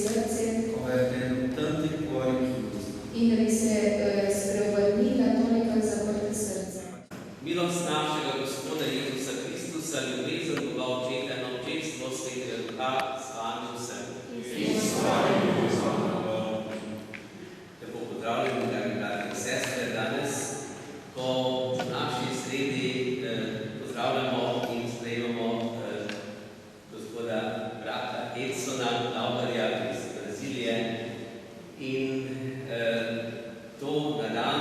srce convertendo tanti cuori chiusi. in da bi se spreobrnila toliko zaprta srca. Milost našega Gospoda Jezusa Kristusa, ljubezen Boga Očeta in občestvo Svetega Duha z vami vsem. Lepo pozdravljeni, dragi bratje in sestre, danes, ko v naši sredi pozdravljamo in sprejemamo gospoda brata Edsona Laubarja iz Brazilije in to na dan,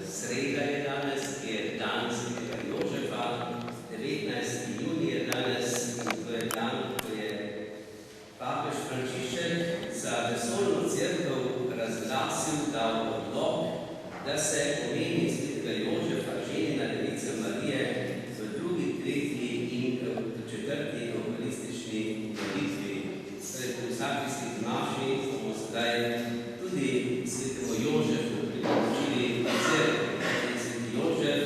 sreda je danes, ki je dan svetega Jožefa, 19. junij je danes, to je dan, ko je papež Frančišek za vesoljno cerkev razglasil, dal odlok, da se omeni svetega Jožefa, ženina device Marije, v drugi, tretji in četrti evharistični molitvi. Torej, v vsaki sveti maši bomo sedaj tudi svetemu Jožefu priporočili cerkev. Sveti Jožef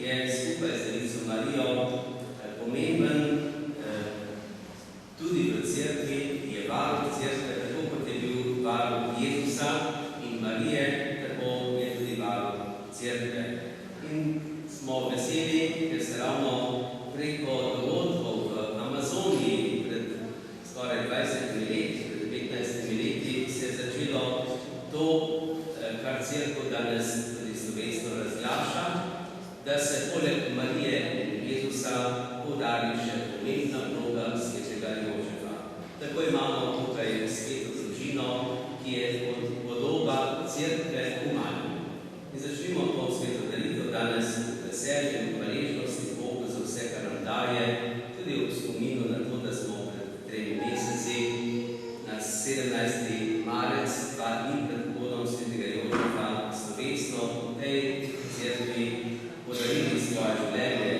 je skupaj z devico Marijo pomemben tudi v cerkvi, je varuh cerkve, tako kot je bil varuh Jezusa in Marije, tako je tudi varuh cerkve. In smo veseli, ker se ravno preko dogodkov v Amazoniji pred skoraj 20 leti, pred 15 leti, se je začelo to, kar cerkev danes tudi slovesno razglaša, da se poleg Marije in Jezusa poudari še pomembna vloga svetega Jožefa. Tako imamo tukaj sveto družino, ki je podoba cerkve humani. In začnimo to sveto daritev danes v veselju in hvaležnosti Bogu za vse, kar nam daje, tudi v spominu na to, da smo pred 3 meseci, na 17. marec, 2 dni pred pohodom svetega Jožefa, slovesno v tej cerkvi podarili svoje življenje,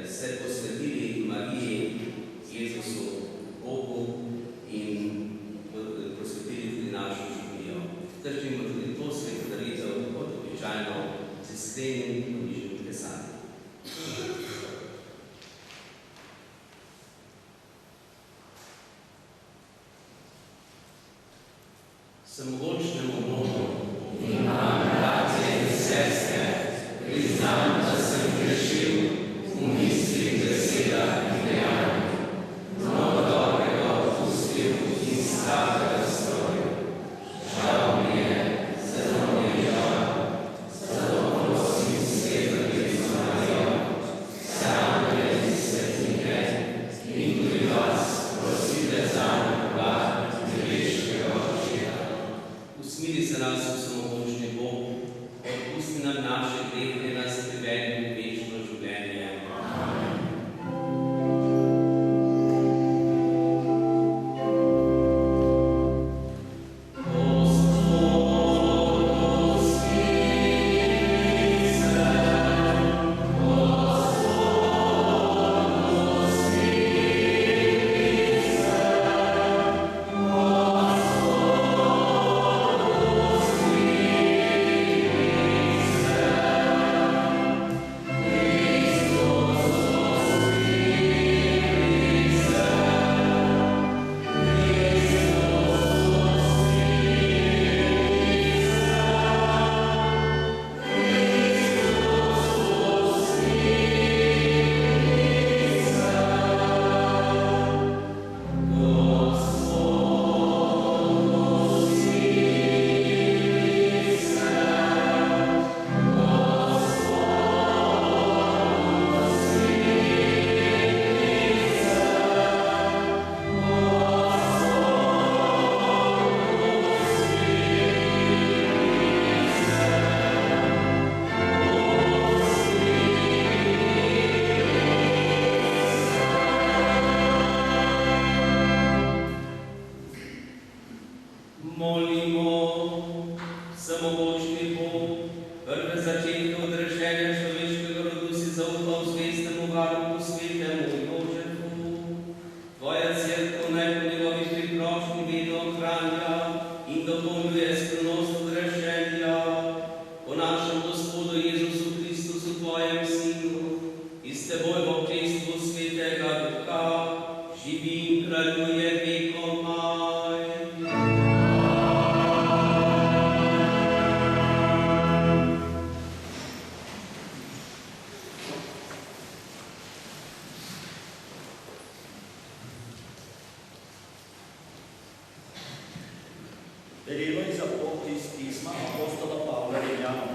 se posvetili Mariji, Jezusu, Bogu in posvetili tudi našo življenjo. Držimo tudi to sveto daritev, kot običajno, z iskrenim ponižnim plesanjem. Vsemogočnemu Bogu in nam, bratje in sestre, priznam, da sem grešil v mislih, besedah in dejanjih, mnogo dobrega opustil in slabega storil. Žal mi je, zelo mi je žal, zato prosim sveto devico Marijo, same in svetnike in tudi vas, prosite zame Boga, nebeškega Očeta. Usmili se nas vsemogočni Bog, odpusti nam naše grehe, nas privedi v večno življenje. Amen. živi in kraljuje vekomaj. Berilo iz pisma apostola Pavla Rimljanom.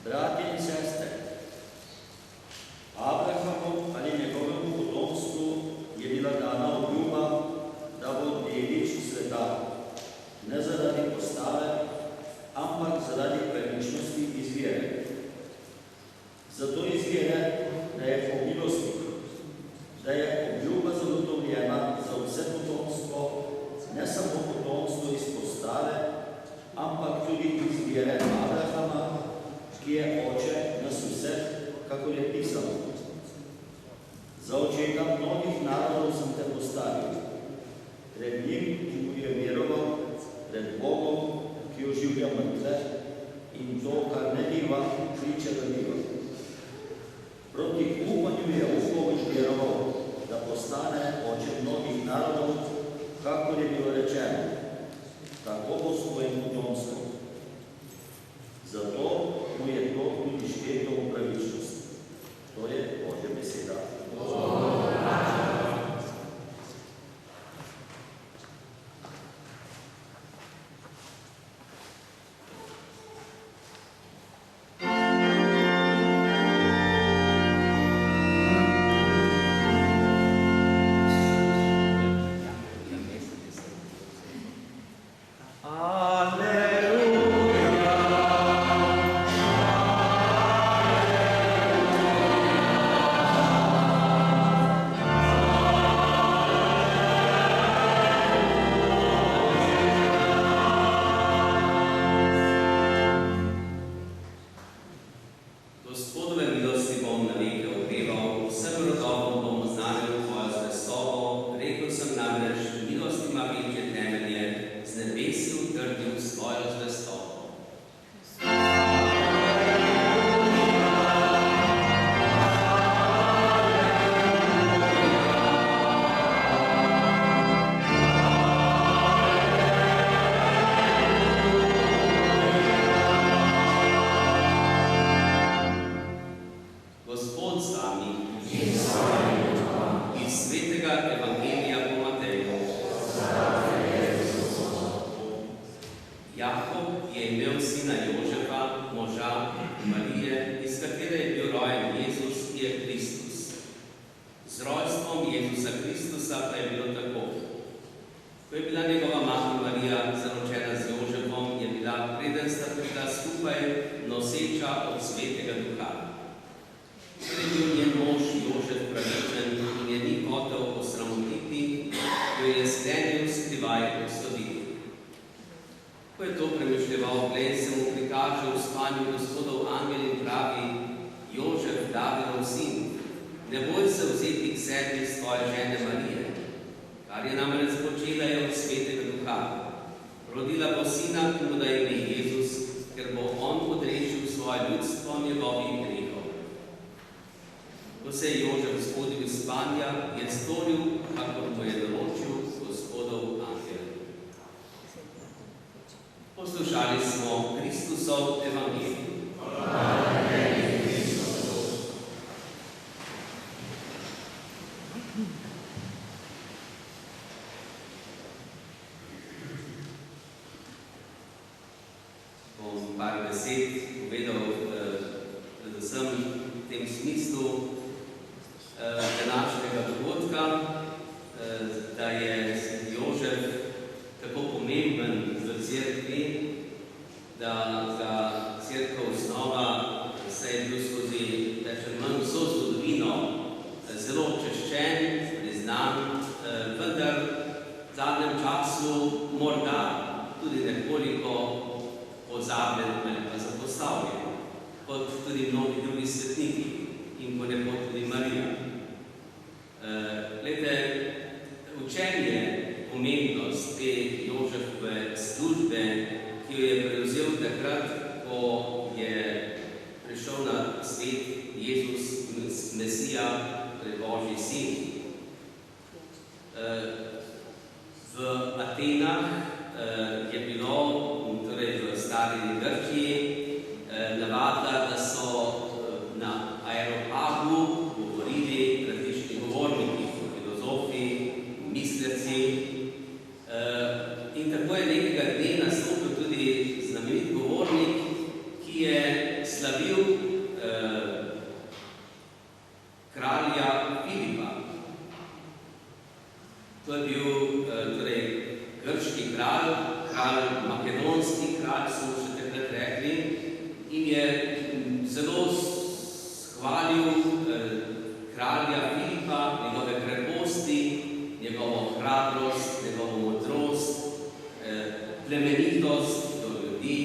Bratje in sestre, Abrahamu ali njegovemu potomstvu je bila dana obljuba, da bo dedič sveta, ne zaradi postave, ampak zaradi pravičnosti izvire. Zato izvire, da je po milosti, da je obljuba zagotovljena za vse potomstvo, ne samo potomstvo iz postave, ampak tudi izvire Abrahama, ki je oče nas vseh, kako je pisano. Za očeta mnogih narodov sem te postavil, pred njim, ki mu je veroval, pred Bogom, ki oživlja mrtve in to, kar ne biva, kliče da biva. Proti upanju je Bogoš veroval, da postane oče mnogih narodov, kako je bilo rečeno, tako bo s tvojim potomstvom. Zato mu je to tudi šteto v pravičnost. To je Božja beseda. In tako je To je bil torej, grški kralj, kralj makedonski kralj, so še takrat rekli, in je zelo hvalil kralja Filipa, njegove kreposti, njegovo hrabrost, njegovo modrost, plemenitost do ljudi.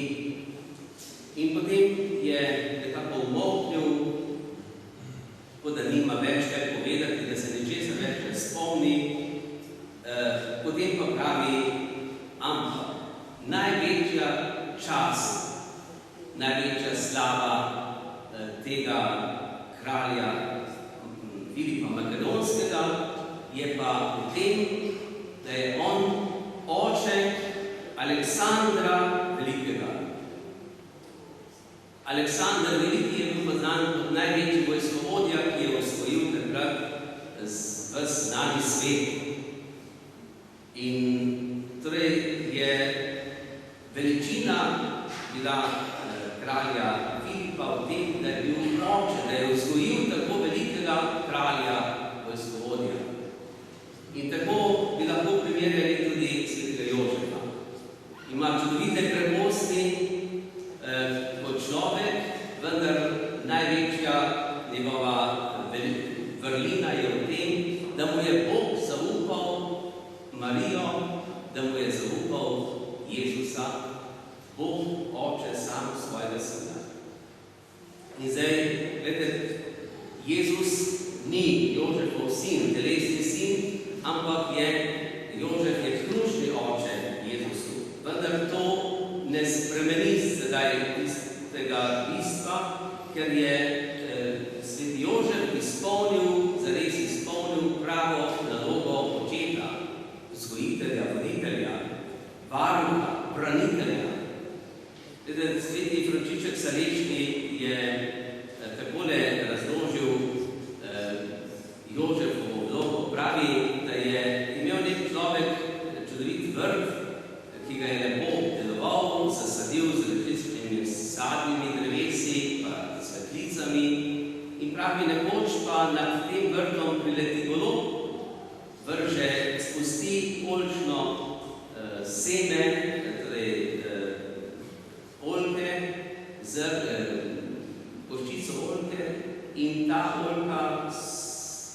In potem je nekako umolknil, tako da nima več kaj povedati, da se ničesar več ne spomni. Potem pa pravi, ampak največja čast, največja slava tega kralja Filipa Makedonskega je pa v tem, da je on oče Aleksandra Velikega. Aleksandar Veliki je bil poznan kot največji vojskovodja, ki je osvojil takrat ves znani svet. In torej je veličina bila kralja Filipa v tem, da je bil oče, da je osvojil tako velikega kralja vojskovodja. In tako bi lahko primerjali tudi svetega Jožefa. Ima čudovite kreposti kot človek, vendar največja njegova vrlina je v tem, da mu je Bog zaupal Marijo, da mu je zaupal Jezusa, Bog oče sam svojega sina. In zdaj, gledajte, Jezus ni Jožefov sin, telesni sin, ampak Jožef je krušni oče Jezusu. Vendar to ne spremeni sedaj tistega bistva, ker je sveti Jožef zares izpolnil pravo nalogo očeta, vzgojitelja, voditelja, varuha, branitelja. Sveti Frančišek Saleški je takole razložil Jožefovo vlogo. Pravi, da je imel nek človek čudovit vrt, ki ga je lepo deloval, zasadil z različnimi sadnimi drevesi, pa svetlicami. In pravi, nekoč pa nad tem vrtom prileti golob, vrže, spusti oljčno seme, torej oljke, koščico oljke, in ta oljka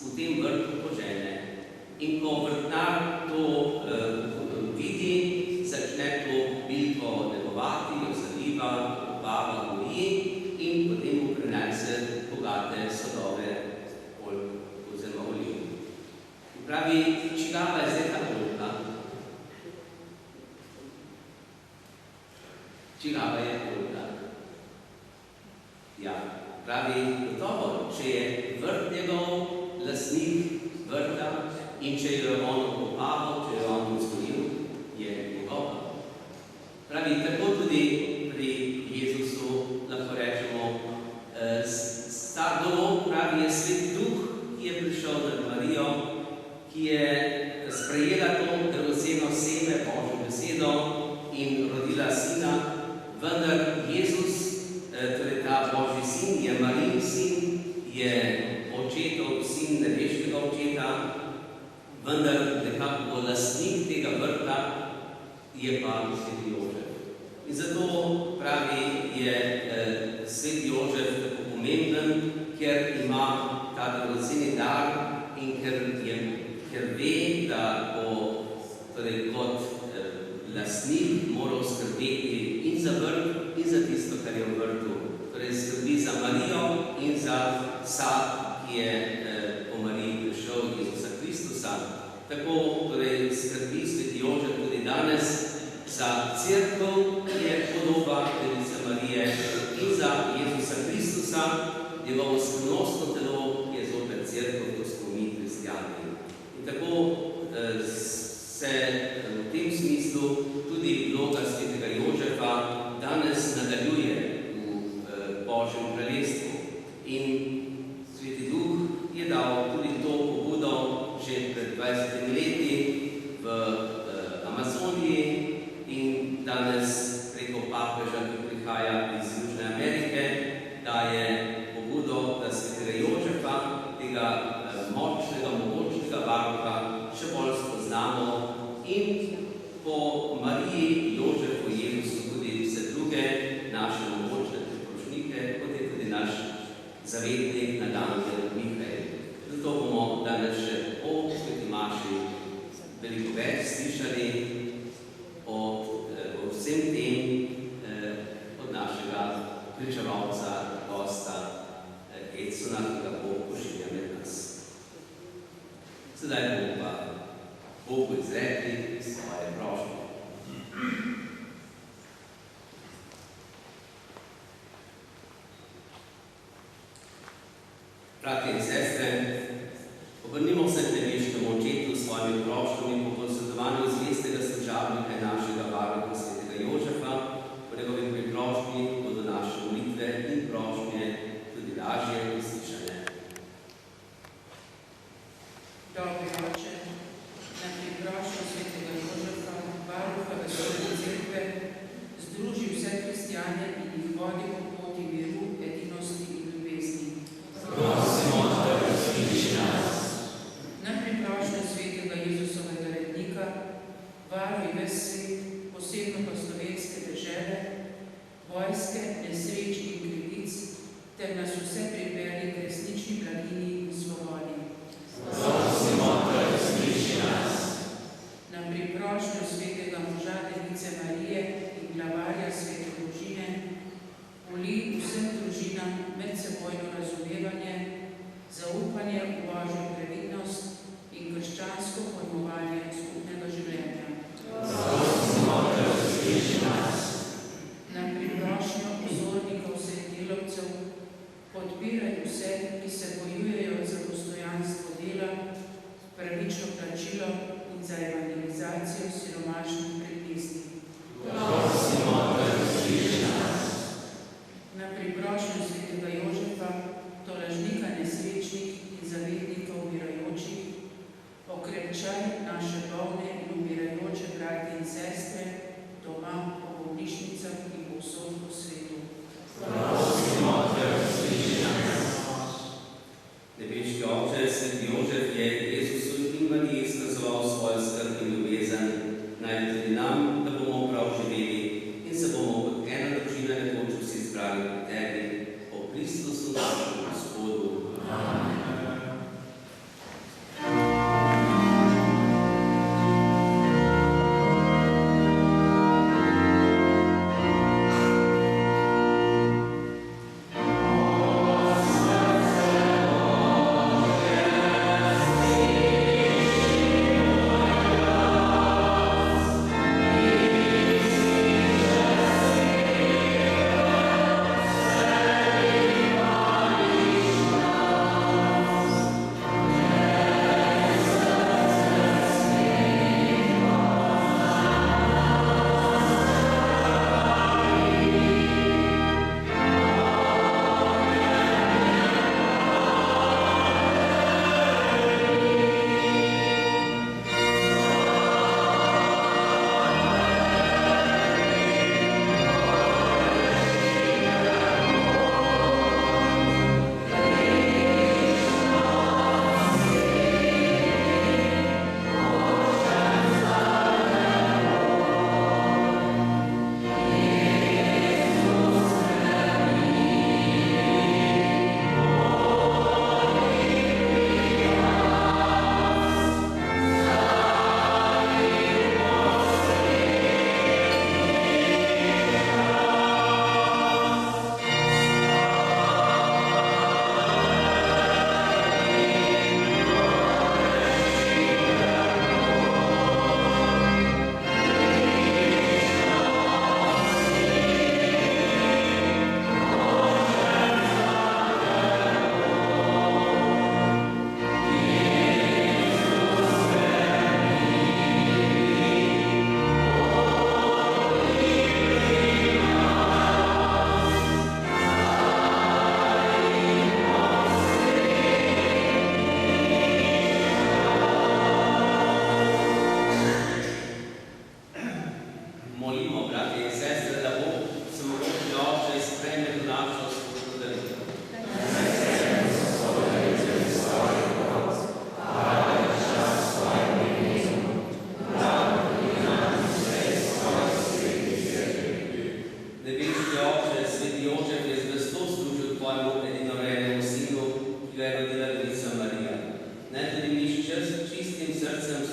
v tem vrtu požene. In ko vrtnar to vidi, začne to biljko negovati, jo zaliva, obava, goji in potem mu prinese bogate sadove oljk oziroma oliv. Pravi, čigava je zdaj ta oljka? Čigava je oljka? Ja, pravi, gotovo, če je vrt njegov, lastnik vrta, in če jo je on okopaval, če jo je on vzgojil, je njegova. Pravi, tako tudi pri Jezusu lahko rečemo, ta dom, pravi, je Sveti Duh, ki je prišel nad Marijo, ki je sprejela to dragoceno seme, Božjo besedo in rodila sina, vendar Jezus, torej ta Božji sin, je Marijin sin, je očetov sin, nebeškega očeta, vendar nekako lastnik tega vrta je pa sveti Jožef. In zato pravi, je sveti Jožef tako pomemben, ker ima ta dragoceni dar in ker ve, da bo torej kot lastnik moral skrbeti in za vrt, in za tisto, kar je v vrtu. Torej skrbi za Marijo in za sad, ki je po Mariji prišel Jezusa Kristusa. Tako torej skrbi sveti Jožef tudi danes za cerkev, ki je podoba Device Marije, in za Jezusa Kristusa, njegovo skrivnostno telo, ki je zopet cerkev, to smo mi kristjani. In tako se v tem smislu tudi vloga svetega Jožefa danes nadaljuje v Božjem kraljestvu. In Sveti Duh je dal tudi to pobudo že pred 20 leti v Amazoniji in danes preko papeža, ki prihaja iz Južne Amerike, daje pobudo, da svetega Jožefa, tega močnega, mogočnega varuha, še bolj spozna veliko več slišali o vsem tem od našega pričevalca, gosta Edsona, ki ga Bog pošilja med nas. Sedaj bomo pa Bogu izrekli svoje prošnje. Bratje in sestre, obrnimo se k nebeškemu Očetu s svojimi prošnjami po posredovanju zvestega služabnika in našega varuha svetega Jožefa. Po njegovi priprošnji bodo naše molitve in prošnje tudi lažje uslišane. Dobri Oče, na priprošnjo svetega Jožefa, varuha Vesele Cerkve, združi vse kristjane in jih vodi po poti miru, edinosti in ljubezni. Prosimo, da različi nas. Na priprošnjo svetega Jezusovega rednika, varuj ves svet, posebno pa slovenske dežele, vojske, nesreč in krivic, ter nas vse pripelji k resnični blaginji in svobodi. Prosimo, da različi nas. Na priprošnjo svetega moža Device Marije in glavarja svete družine, vlij vsem družinam medsebojno razumevanje, zaupanje v Božjo previdnost in krščansko pojmovanje skupnega življenja. Prosimo, da različi nas. Na priprošnjo pozornikov vseh delavcev, podpiraj vse, ki se bojujejo za dostojanstvo dela, pravično plačilo in za evangelizacijo siromašnih predmestij. Prosimo, da različi nas. Na priprošnjo svetega Jožefa, tolažnika nesrečnih in zavednikov umirajočih, okrepčaj naše bolne in umirajoče bratje in sestre doma, po bolnišnicah in povsod po svetu. Prosimo, da različi nas. Nebeški Oče, sveti Jožef je Jezusu in Mariji izkazoval svojo skrb in ljubezen, naj tudi nam, da bomo prav živeli in se bomo kot ena družina nekoč vsi zbrali pri tebi, po Kristusu našemu Gospodu. Amen. Amen.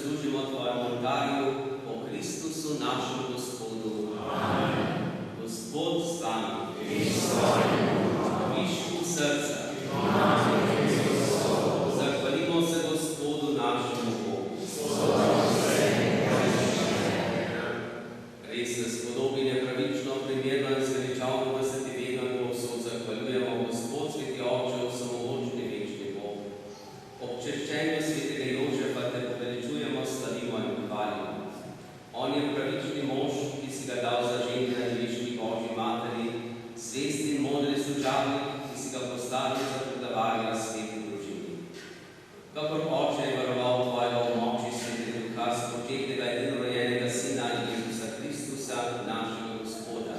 služimo tvojemu oltarju po Kristusu našemu Gospodu. Amen. Gospod z vami. In s tvojim Višku srca. Zahvalimo se Gospodu našemu Bogu. Res se spodobi nepravično, primerno in zveličavno, da se ti vedno in povsod zahvaljujemo, Gospod, sveti Oče, vsemogočni večni Bog. Ob češčenju svetega Jožefa te poveličujemo, slavimo in hvalimo. On je pravični mož, ki si ga dal za ženina neviški Božji materi, zvesti in modri služabnik, ki si ga postavil za predlavarja sveti družini. Kakor Oče je varoval tvojega v moči svetega Duha, spočetega edinorojenega Sina Jezusa Kristusa, našega Gospoda.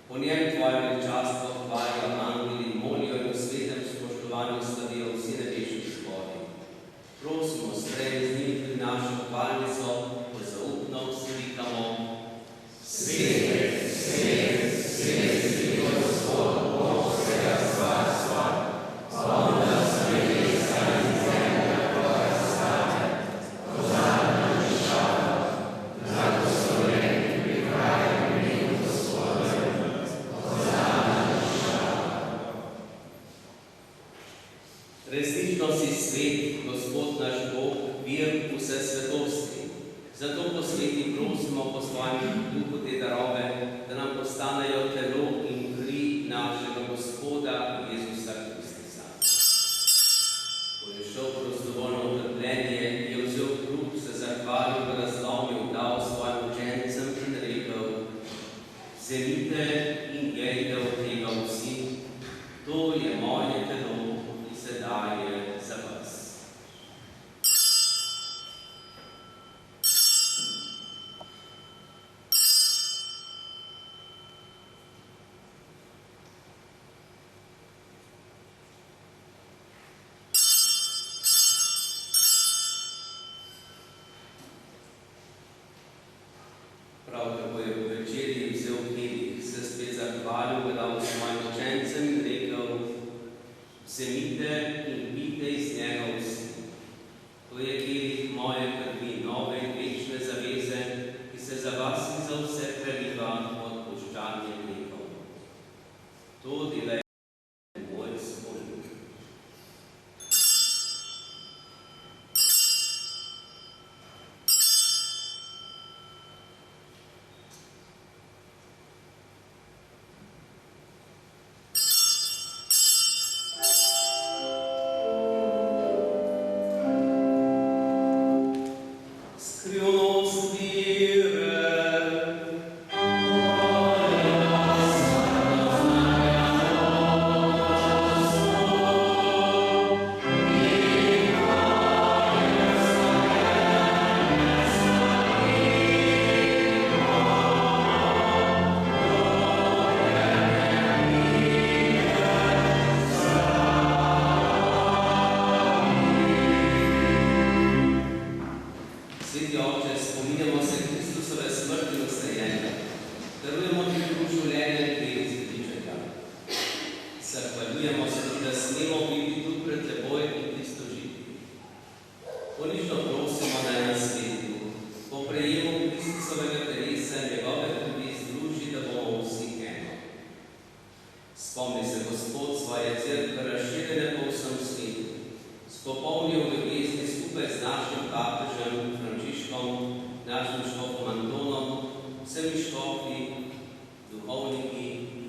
Po njem tvoje veličastvo hvalijo angeli, molijo in v svetem spoštovanju slavijo vsi nebeški zbori. Prosimo, sprejmi z njimi tudi našo hvalnico, ko zaupno vzklikamo: Svet, svet, svet, si Gospod, Bog vsega stvarstva, polna nebesa in zemlja tvoja slave. Hozana v višavah, blagoslovljen prihaja v imenu Gospodovem. Hozana v višavah. Resnično si svet, Gospod naš Bog, vir vse svetosti. Zato posveti prosimo po svojem duhu te darove, da nam postanejo telo in kri našega Gospoda Jezusa Kristusa. Ko je šel prostovoljno utrpljenje, je vzel kruh, se zahvalil, ga razlomil, dal svojim učencem in rekel: Vzemite in jejte od tega vsi, to je moje telo, ki se daje za vas. Prav tako je po večerji vzel kelih, se spet zahvalil, ga dal svojim učencem in rekel: Vzemite in pijte iz njega vsi. To je kelih moje krvi, nove in večne zaveze, ki se za vas in za vse preliva v odpuščanje grehov. To delajte moj spomin. Skrivnost vire. Sveti Oče, spominjamo se Kristusove smrti in vstajenja. Darujemo ti kruh življenja in kri iz Kričega. Zahvaljujemo se ti, da smemo biti tu pred teboj in ti služiti. Ponižno prosimo, naj nas sveti Duh po prejemu Kristusovega telesa in njegove krvi združi, da bomo vsi eno. Spomni se, Gospod, svoje cerkve razširjene po vsem svetu. Spopolni v ljubezni skupaj z našim papežem Frančiškom, našim škofom Antonom, vsemi škofi, duhovniki,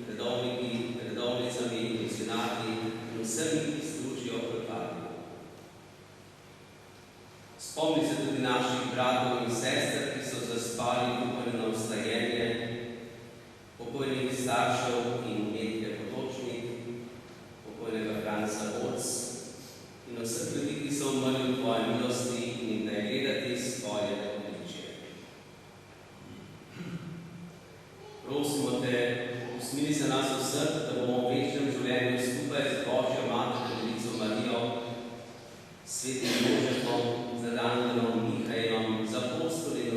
redovnicami, misionarji in vsemi, ki služijo prepadnju. Spomni se tudi naših bratov in sester, ki so zaspali upanje na vstajenje, pokojnih staršev in Metke Potočnik, pokojnega Franca Boc in vseh ljudi, ki so umrli v tvoji milosti in jim daj gledati svoje obličje. Prosimo te, usmili se nas vseh, da bomo v večnem življenju skupaj z Božjo Mater Devico Marijo, svetim Jožefom, z Evangelom Mihaelom, z apostoli in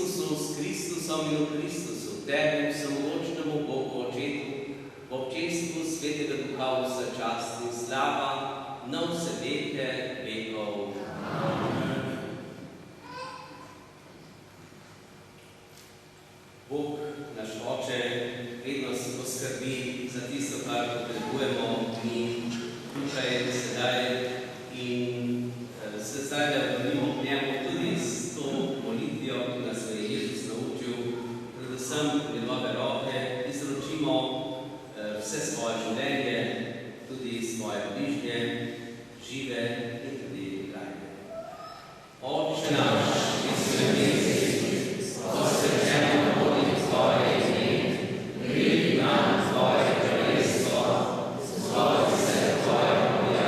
Jezusom, s Kristusom in v Kristusu, tebi vsemogočnemu Bogu Očetu, v občestvu Svetega Duha vsa čast in slava, na vse veke vekov. Bog, naš Oče, vedno se poskrbi za tisto, kar potrebujemo mi tukaj sedaj in se zdaj vrnimo k njemu tudi s to molitvijo, ki nas je Jezus naučil, predvsem njegove roke, izročimo vse svoje življenje, tudi svoje bližnje, žive in tudi trajne. Oče naš, ki si na nebesih, posvečeno bodi tvoje ime, pridi nam tvoje kraljestvo, zgodi se tvoja volja,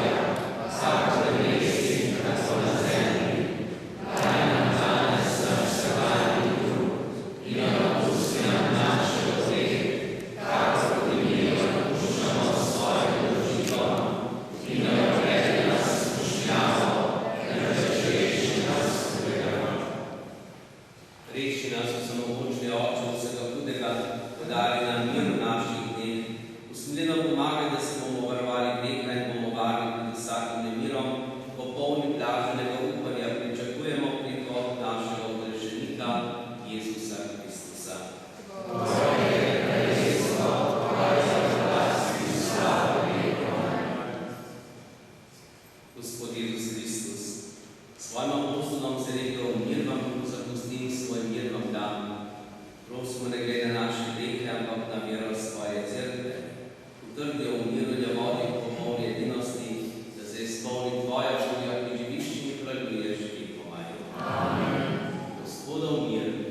kakor v nebesih in tako na zemlji. Daj nam danes naš vsakdanji kruh in odpusti nam naše grehe, kakor tudi mi odpuščamo svojim dolžnikom, in ne odvedi nas v skušnjavo, temveč reši nas hudega. Reši nas vsemogočni Oče vsega hudega, podari nam mir v naših dneh, usmiljeno pomagaj, da se bomo varovali greha in bomo varni pred vsakim nemirom, popolni blaženega upanja pričakujemo prihod našega udeleženika, Jezusa Kristusa. Gospod Jezus Kristus, svojim apostolom se rekel, mir vam zapustim, svoj mir vam dam. Prosimo, ne glede na naše grehe, ampak na vero svoje cerkve. Utrdijo v miru ljubovni popolni edinosti, da se izpolni tvoja volja, ki živiš in kraljuješ, ki pomaj. Amen. Gospodov mir.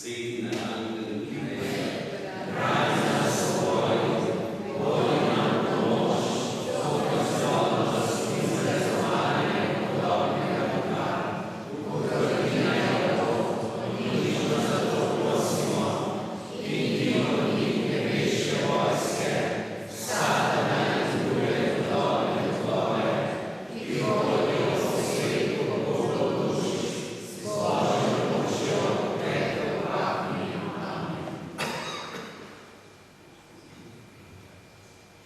sveti na dan Mihaela.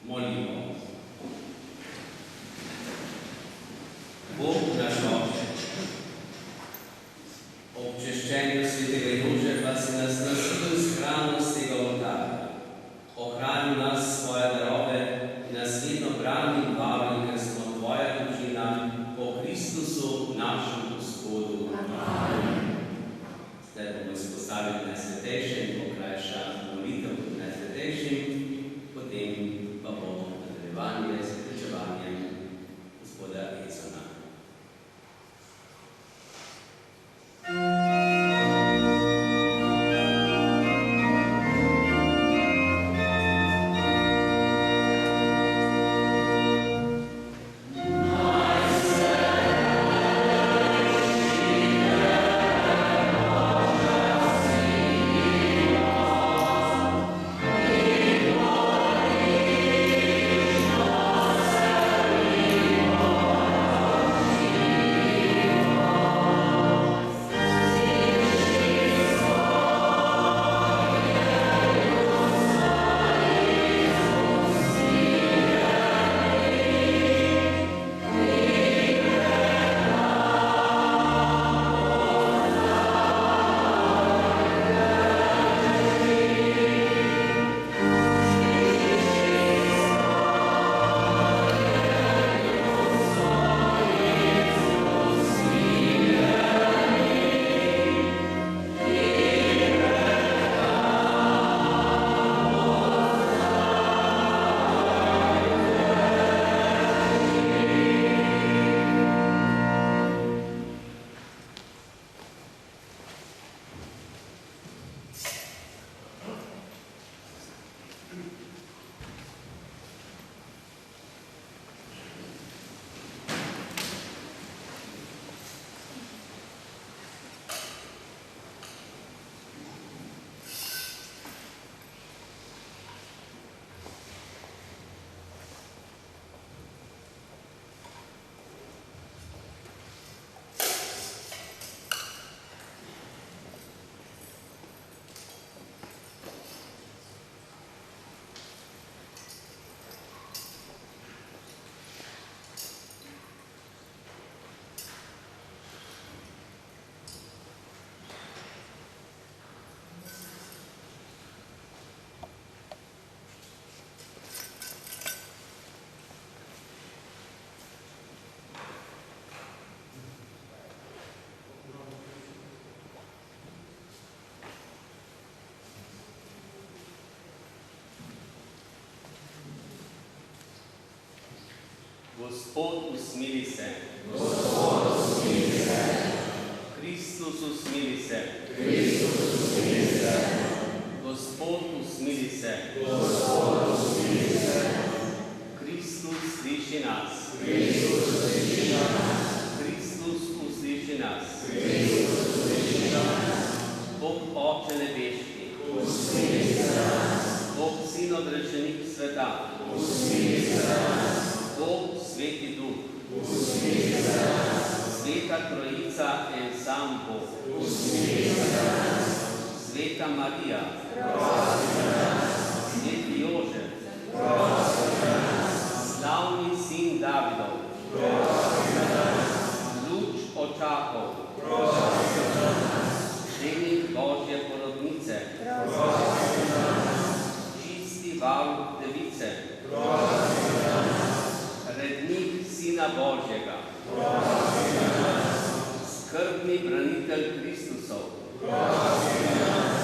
Molimo. Bog naš Oče, ob češčenju svetega Jožefa si nas nasilil s hrano z tega oltarja. Ohranil nas svoje darove in nas vedno brani in varuj, ker smo tvoja družina po Kristusu, našem Gospodu. Amen. Zdaj bomo izpostavili najsvetejše in pokrajša molitev pod najsvetejšim, potem pa bomo nadaljevanje s pričevanjem gospoda Econa. Gospod, usmili se. Gospod, usmili se. Kristus, usmili se. Kristus, usmili se. Gospod, usmili se. Gospod, usmili se. Kristus, sliši nas. Kristus, usliši nas. Kristus, usliši nas. Kristus, usliši nas. Bog Oče nebeški, Usmili se nas. Bog Sin odrečenik sveta, Usmili se nas. Bog Sveti Duh, Usmili se nas. Sveta Trojica, en sam Bog, Usmili se nas. Sveta Marija, Prosi za nas. Sveti Jožef, Prosi za nas. slavni sin Davidov, Prosi za nas. luč očakov, Prosi za nas. ženik Božje porodnice, Prosi za nas. čisti varuh device, Prosi za nas. rednik Sina Božjega, Prosi za nas. skrbni branitelj Kristusov, Prosi za nas.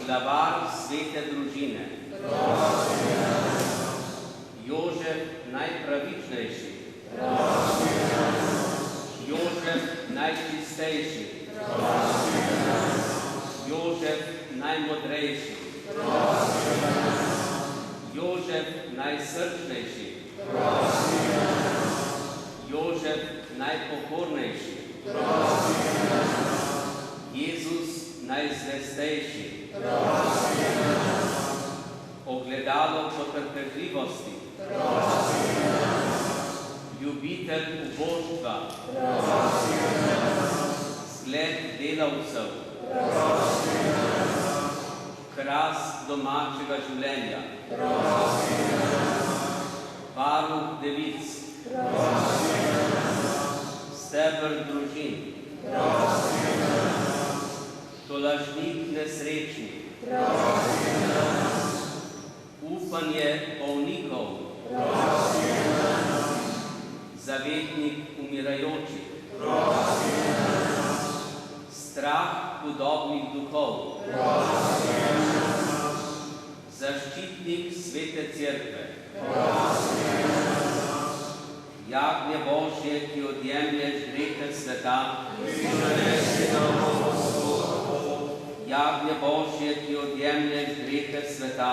glavar svete družine, Prosi za nas. Jožef najpravičnejši, Prosi za nas. Jožef najčistejši, Prosi za nas. Jožef najmodrejši, Jožef najsrčnejši, Jožef najpokornejši, Jezus najzvestejši, ogledalo potrpežljivosti, ljubitelj ubožstva, zgled delavcev, kras domačega življenja, varuh devic, steber družin, tolažnik nesrečnih, upanje bolnikov, zavetnik umirajočih, strah hudobnih duhov, zaščitnik svete cerkve, jagnje Božje, ki odjemlješ grehe sveta, jagnje Božje, ki odjemlješ grehe sveta,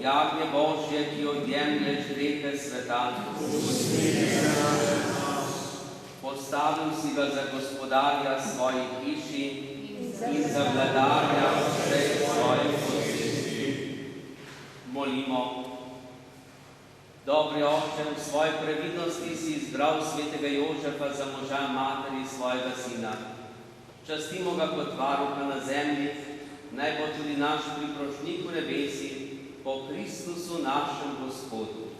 jagnje Božje, ki odjemlješ grehe sveta, postavil si ga za gospodarja svojih hiši in za vladarja vseh svojih posesti. Molimo. Dobri Oče, v svoji previdnosti si izbral svetega Jožefa za moža materi svojega sina. Častimo ga kot varuha na zemlji, naj bo tudi naš priprošnik v nebesi, po Kristusu našem Gospodu.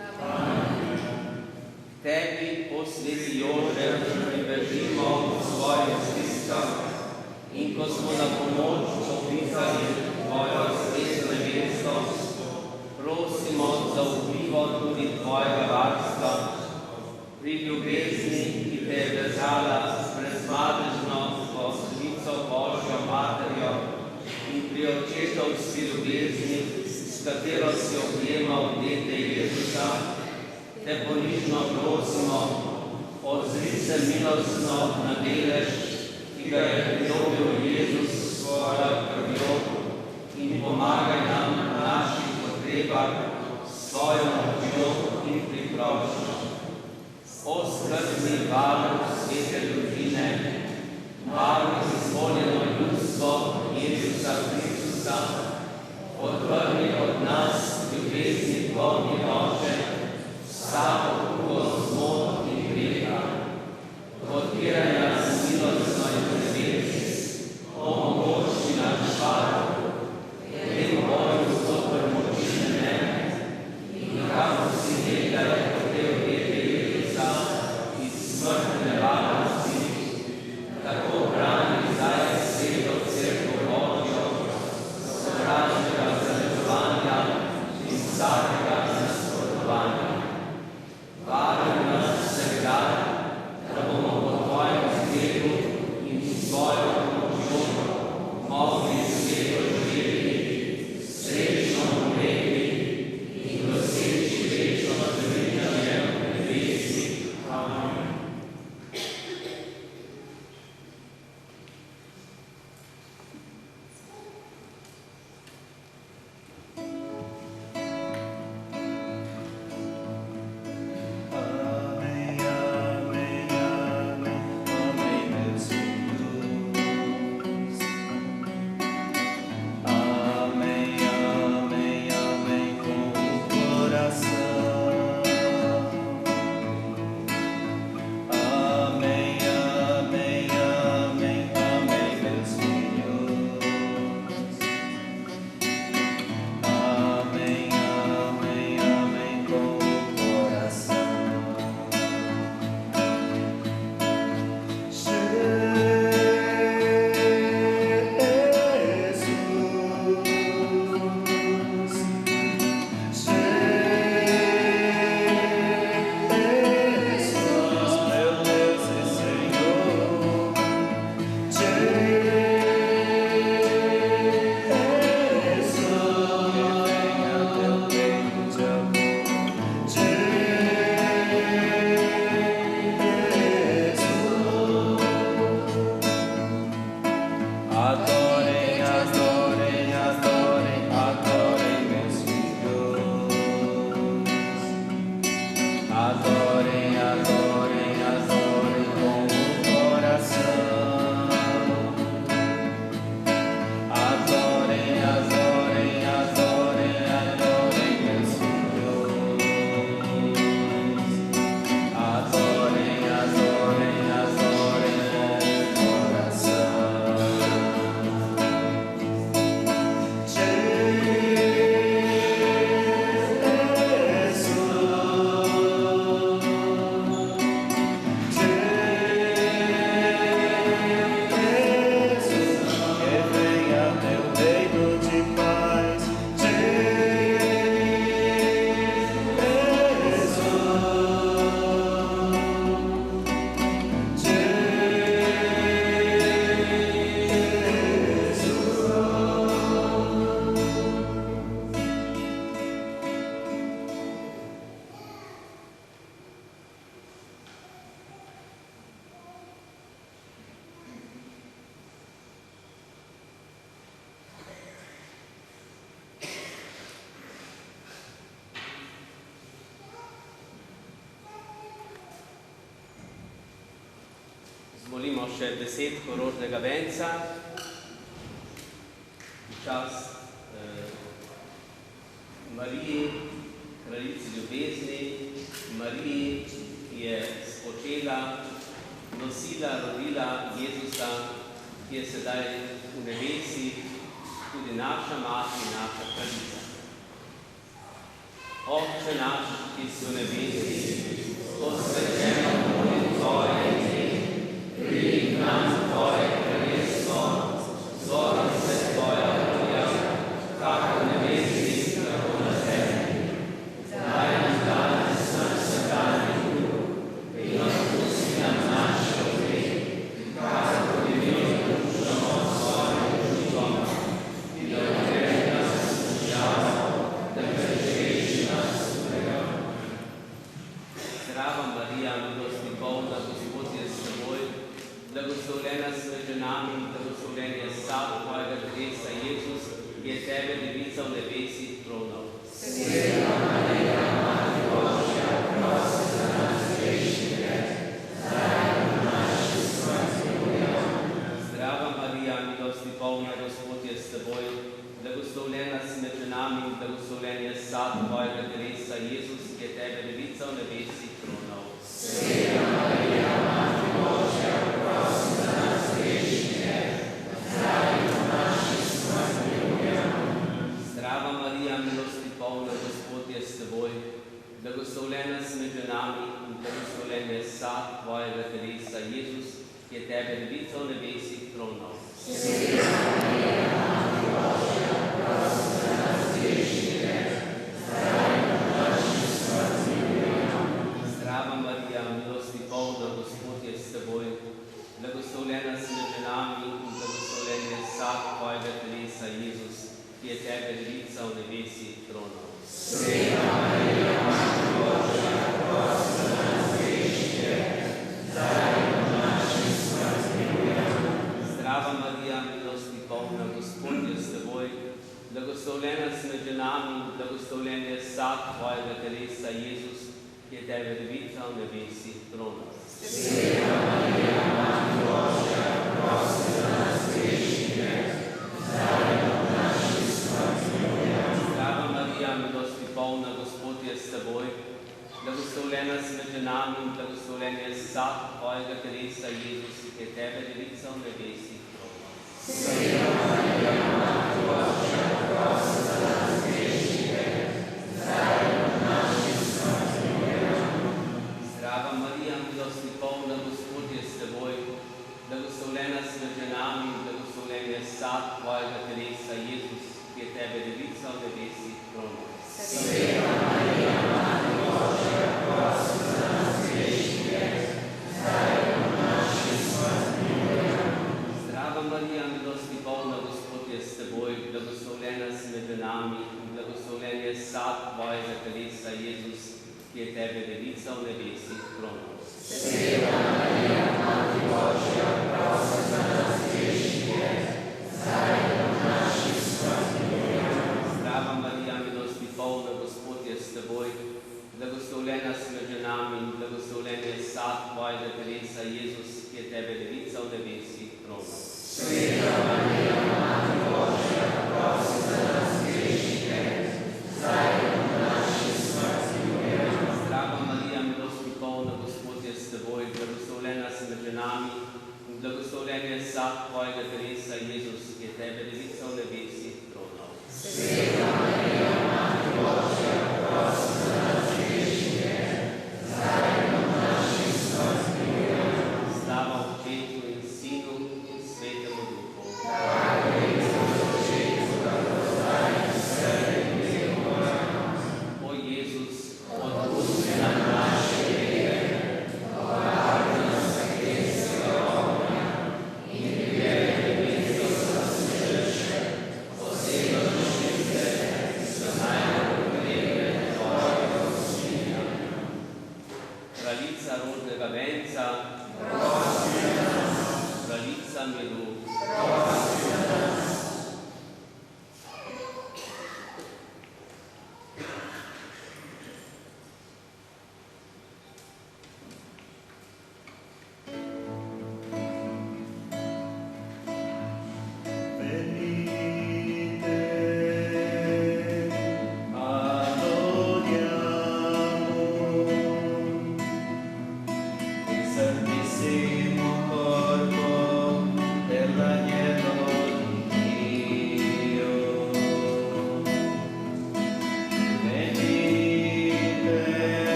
Tebi, o sveti Jožef, pribežimo v svojih stiskah in ko smo na pomoč poklicali tvojo sveto nevesto, prosimo za vplivo tudi tvojega varstva pri ljubezni, ki te je vezala s brezmadežno Gospodico Božjo Materjo in pri očetovski ljubezni, s katero si objemal dete Jezusa, te ponižno prosimo, odzri se milostno na delež, ki ga je pridobil Jezus s svojo krvjo in pomagaj nam v naših potrebah s svojo močjo in priprošnjo. O skrbni varuh svete družine, varuh izvoljeno ljudstvo Jezusa Kristusa, odvrni od nas ljubezni polni Oče, vsako drugo zmot in greha, odpiraj nas milostno in nebes, omogoči naš varuh, tem boju zoper močne mene, in kamor si nekaj hotel dete Jezusa iz smrtne varnosti Molimo še 10 rožnega venca. V čast Mariji, kraljici ljubezni, Mariji, ki je spočela, nosila, rodila Jezusa, ki je sedaj v nebesi, tudi naša mati, naša kraljica. Otče naš, ki si v nebesi, posvečeno bude tvoje ime, pridi k nam tvoje kraljestvo, zgodi se tvoja volja, kako v nebesi, tako na zemlji. Daj nam danes naš vsakdanji kruh in odpusti nam naše grehe, kakor tudi mi odpuščamo svojim dolžnikom, in ne vpredaj nas v skušavo, temveč reši nas zlega. Zdrava Marija, milosti polna, Gospod je s teboj, blagoslovljena si med ženami in blagoslovljen je sad tvojega telesa, Jezus, ki je tebe devica v nebesih tronal. Sveta Marija, Mati Božja, prosi za nas grešnike, zdaj in v naši smrtni uri. Zdrava Marija, milosti polna, Gospod je s teboj, blagoslovljena si med ženami in blagoslovljen je sad tvojega telesa, Jezus, ki je tebe devica v nebesih tronal. Sveta Marija, Mati Božja, prosi za nas grešnike, zdaj in v naši smrtni uri. Zdrava Marija, milosti polna, Gospod je s teboj, blagoslovljena si med ženami in blagoslovljen je sad tvojega telesa, Jezus, ki je tebe devica v nebesih tronal. Sveta Marija, Mati Božja, prosi za nas grešnike, zdaj in v naši smrtni uri. Zdrava Marija, milosti polna, Gospod je s teboj, blagoslovljena si med ženami in blagoslovljen je sad tvojega telesa, Jezus, ki je tebe devica v nebesih tronal. Sveta Marija, Mati Božja, prosi za nas grešnike, zdaj in v naši smrtni uri. Zdrava Marija, milosti polna, Gospod je s teboj, blagoslovljena si med ženami in blagoslovljen je sad tvojega telesa, Jezus, ki je tebe devica v nebesih tronal. Sveta Marija, Mati Božja, prosi za nas grešnike, zdaj in v naši smrtni uri. Zdrava Marija, milosti polna, Gospod je s teboj, blagoslovljena si med ženami in blagoslovljen je sad tvojega telesa, Jezus, ki je tebe devica v nebesih tronal. Sveta Marija, Mati Božja, prosi za nas grešnike, zdaj in v naši smrtni uri. Zdrava Marija, milosti polna, Gospod je s teboj, blagoslovljena si med ženami in blagoslovljen je sad tvojega telesa, Jezus, ki je tebe devica v nebesih tronal. Sveta Marija, Mati Božja, prosi za nas grešnike, zdaj in v naši smrtni uri. Zdrava Marija, milosti polna, Gospod je s teboj, blagoslovljena si med ženami in blagoslovljen je sad tvojega telesa, Jezus, ki je tebe devica v nebesih tronal. Sveta Marija, Mati Božja, prosi za nas grešnike, zdaj in v naši smrtni uri. Zdrava Marija, milosti polna, Gospod je s teboj, blagoslovljena si med ženami in blagoslovljen je sad tvojega telesa, Jezus, ki je tebe devica v nebesih tronal. Sveta Marija, Mati Božja, prosi za nas grešnike, zdaj in v naši smrtni uri. Zdrava Marija, milosti polna, Gospod je s teboj, blagoslovljena si med ženami in blagoslovljen je sad tvojega telesa, Jezus, ki je tebe devica v nebesih tronal. Sveta Marija, Mati Božja, prosi za nas grešnike, zdaj in v naši smrtni uri. Slava Otcu in Sinu in Svetemu Duhu. Tako je v začetku, tako zdaj in vselej in vedno. O Jezus, odpusti nam naše grehe, Povabi nas v nebeska ognja in pripelji nebesko zaslužek, posebno dušice, ki so najbolj potrebne tvojega usmiljenja. kraljica rožnega venca, Prosi za nas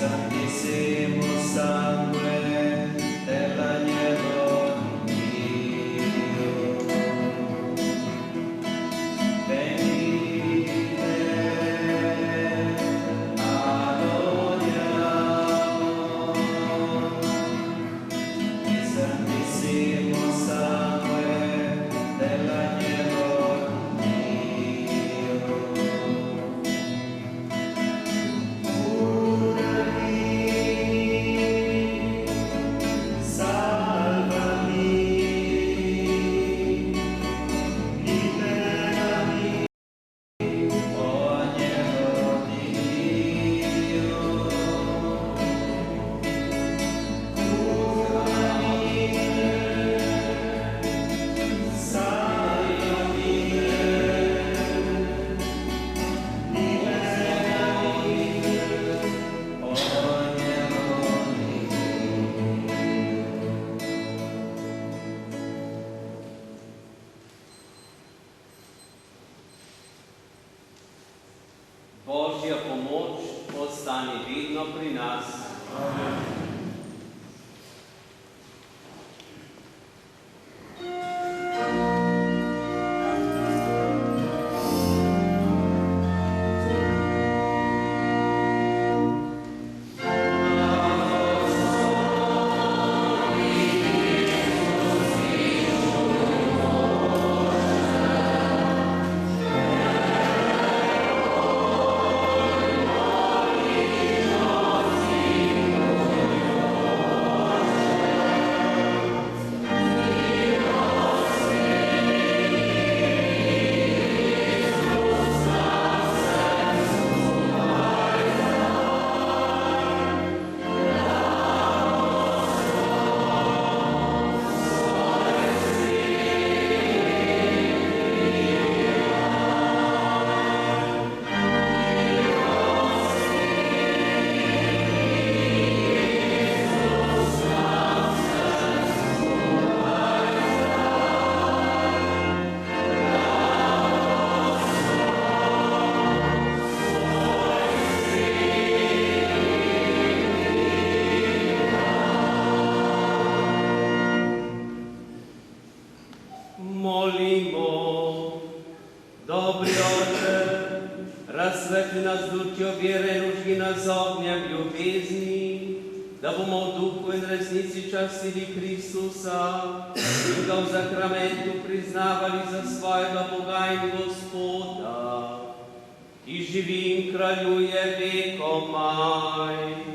santissimo sangue dell'agnello di Dio, venite, adoriamo il santissimo sangue dell'agnello di Dio. Božja pomoč ostane vedno pri nas. Molimo, dobri Oče, razsvetli nas lutjo vjere, nužgi nas z ognjem ljubezni, da bomo v duhu in resnici častili Kristusa in ga v zakramentu priznavali za svojega Boga in Gospoda, ki živi in kraljuje vekomaj.